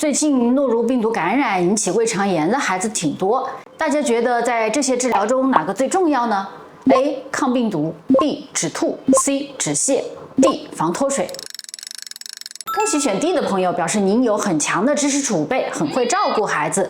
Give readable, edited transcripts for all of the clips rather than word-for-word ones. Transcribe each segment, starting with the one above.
最近诺如病毒感染引起胃肠炎的孩子挺多，大家觉得在这些治疗中哪个最重要呢？ A. 抗病毒 B. 止吐 C. 止泻 D. 防脱水。恭喜选 D 的朋友，表示您有很强的知识储备，很会照顾孩子。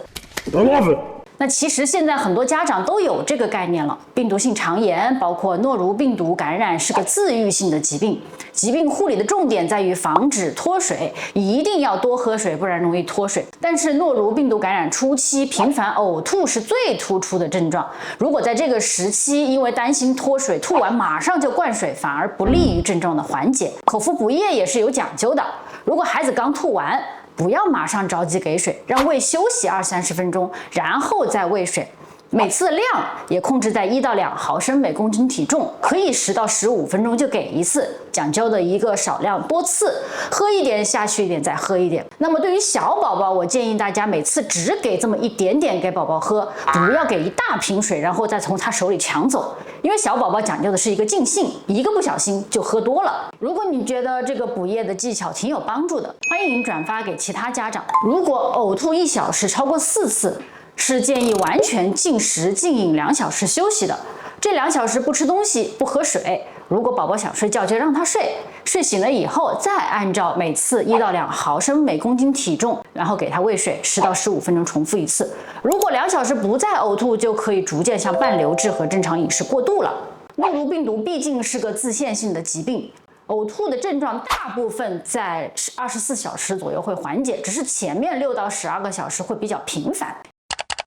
那其实现在很多家长都有这个概念了，病毒性肠炎包括诺如病毒感染是个自愈性的疾病，疾病护理的重点在于防止脱水，一定要多喝水，不然容易脱水。但是诺如病毒感染初期频繁呕吐是最突出的症状，如果在这个时期因为担心脱水，吐完马上就灌水，反而不利于症状的缓解。口服补液也是有讲究的，如果孩子刚吐完，不要马上着急给水，让胃休息20-30分钟，然后再喂水。每次的量也控制在1到2毫升每公斤体重，可以10到15分钟就给一次，讲究的一个少量多次，喝一点下去一点，再喝一点。那么对于小宝宝，我建议大家每次只给这么一点点给宝宝喝，不要给一大瓶水，然后再从他手里抢走，因为小宝宝讲究的是一个尽兴，一个不小心就喝多了。如果你觉得这个补液的技巧挺有帮助的，欢迎转发给其他家长。如果呕吐1小时超过4次，是建议完全禁食禁饮2小时休息的，这2小时不吃东西不喝水，如果宝宝想睡觉就让他睡，睡醒了以后再按照每次1到2毫升每公斤体重，然后给他喂水10到15分钟重复一次。如果2小时不再呕吐，就可以逐渐向半流质和正常饮食过渡了。诺如病毒毕竟是个自限性的疾病，呕吐的症状大部分在24小时左右会缓解，只是前面6到12个小时会比较频繁。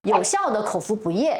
有效的口服补液，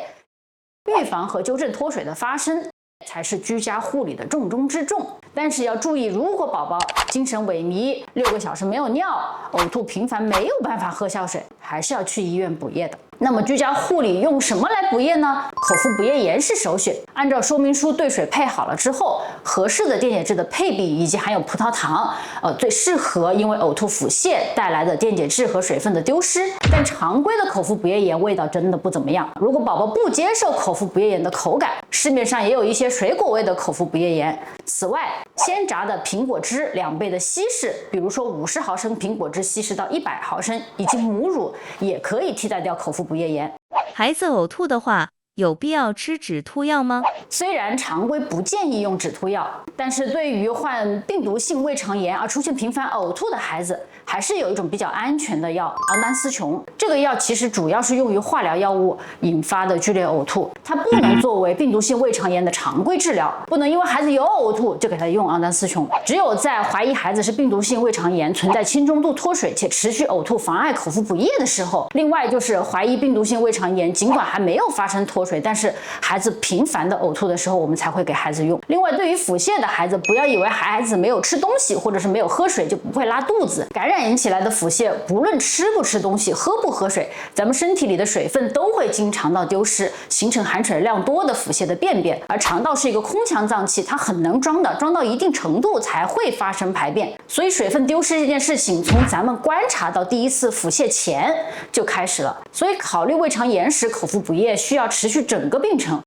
预防和纠正脱水的发生，才是居家护理的重中之重。但是要注意，如果宝宝精神萎靡，6个小时没有尿，呕吐频繁，没有办法喝消水，还是要去医院补液的。那么居家护理用什么来补液呢？口服补液盐是首选，按照说明书兑水配好了之后，合适的电解质的配比以及含有葡萄糖，最适合因为呕吐腹泻带来的电解质和水分的丢失。但常规的口服补液盐味道真的不怎么样。如果宝宝不接受口服补液盐的口感，市面上也有一些水果味的口服补液盐。此外，鲜榨的苹果汁2倍的稀释，比如说50毫升苹果汁稀释到100毫升，以及母乳也可以替代掉口服补液盐。孩子呕吐的话，有必要吃止吐药吗？虽然常规不建议用止吐药，但是对于患病毒性胃肠炎而出现频繁呕吐的孩子，还是有一种比较安全的药——昂单司琼。这个药其实主要是用于化疗药物引发的剧烈呕吐，它不能作为病毒性胃肠炎的常规治疗，不能因为孩子有呕吐就给他用昂单司琼。只有在怀疑孩子是病毒性胃肠炎，存在轻中度脱水且持续呕吐妨碍口服补液的时候，另外就是怀疑病毒性胃肠炎，尽管还没有发生脱水，但是孩子频繁的呕吐的时候，我们才会给孩子用。另外，对于腹泻的孩子，不要以为孩子没有吃东西或者是没有喝水就不会拉肚子。感染引起来的腹泻，不论吃不吃东西、喝不喝水，咱们身体里的水分都会经肠道丢失，形成含水量多的腹泻的便便。而肠道是一个空腔脏器，它很能装的，装到一定程度才会发生排便。所以水分丢失这件事情，从咱们观察到第一次腹泻前就开始了。所以考虑胃肠炎时，口服补液需要持续整个病程。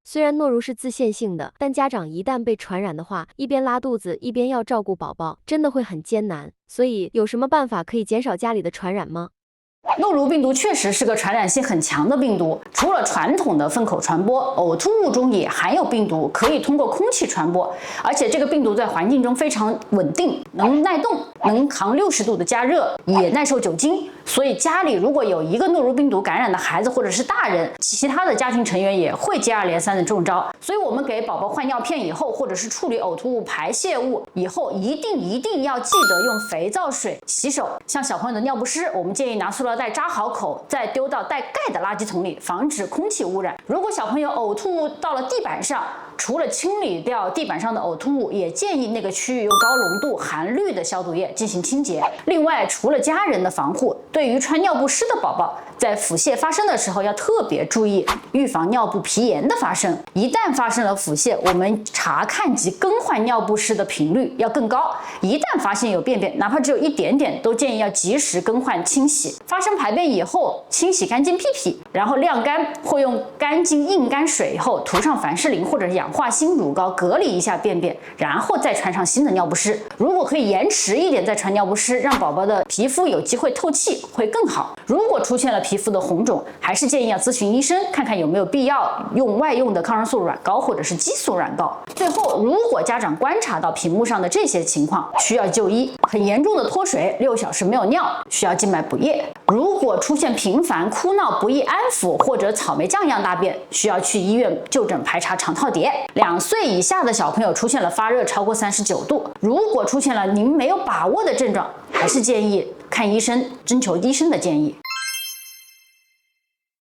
虽然诺如是自限性的，但家长一旦被传染的话，一边拉肚子一边要照顾宝宝，真的会很艰难。所以有什么办法可以减少家里的传染吗？诺如病毒确实是个传染性很强的病毒，除了传统的粪口传播，呕吐物中也含有病毒，可以通过空气传播。而且这个病毒在环境中非常稳定，能耐冻，能扛60度的加热，也耐受酒精。所以家里如果有一个诺如病毒感染的孩子或者是大人，其他的家庭成员也会接二连三的中招。所以我们给宝宝换尿片以后，或者是处理呕吐物、排泄物以后，一定要记得用肥皂水洗手。像小朋友的尿不湿，我们建议拿塑料袋扎好口，再丢到带盖的垃圾桶里，防止空气污染。如果小朋友呕吐物到了地板上，除了清理掉地板上的呕吐物，也建议那个区域用高浓度含氯的消毒液进行清洁。另外，除了家人的防护，对于穿尿不湿的宝宝，在腹泻发生的时候要特别注意，预防尿部皮炎的发生。一旦发生了腹泻，我们查看及更换尿不湿的频率要更高。一旦发现有便便，哪怕只有一点点，都建议要及时更换清洗。发生排便以后，清洗干净屁屁，然后晾干或用干净硬干水后涂上凡士林或者氧化锌乳膏隔离一下便便，然后再穿上新的尿不湿。如果可以延迟一点再穿尿不湿，让宝宝的皮肤有机会透气，气会更好。如果出现了皮肤的红肿，还是建议要咨询医生，看看有没有必要用外用的抗生素软膏或者是激素软膏。最后，如果家长观察到屏幕上的这些情况，需要就医。很严重的脱水，6小时没有尿，需要静脉补液。如果出现频繁哭闹、不易安抚或者草莓酱样大便，需要去医院就诊排查肠套叠。2岁以下的小朋友出现了发热超过39度，如果出现了您没有把握的症状，还是建议看医生，征求医生的建议。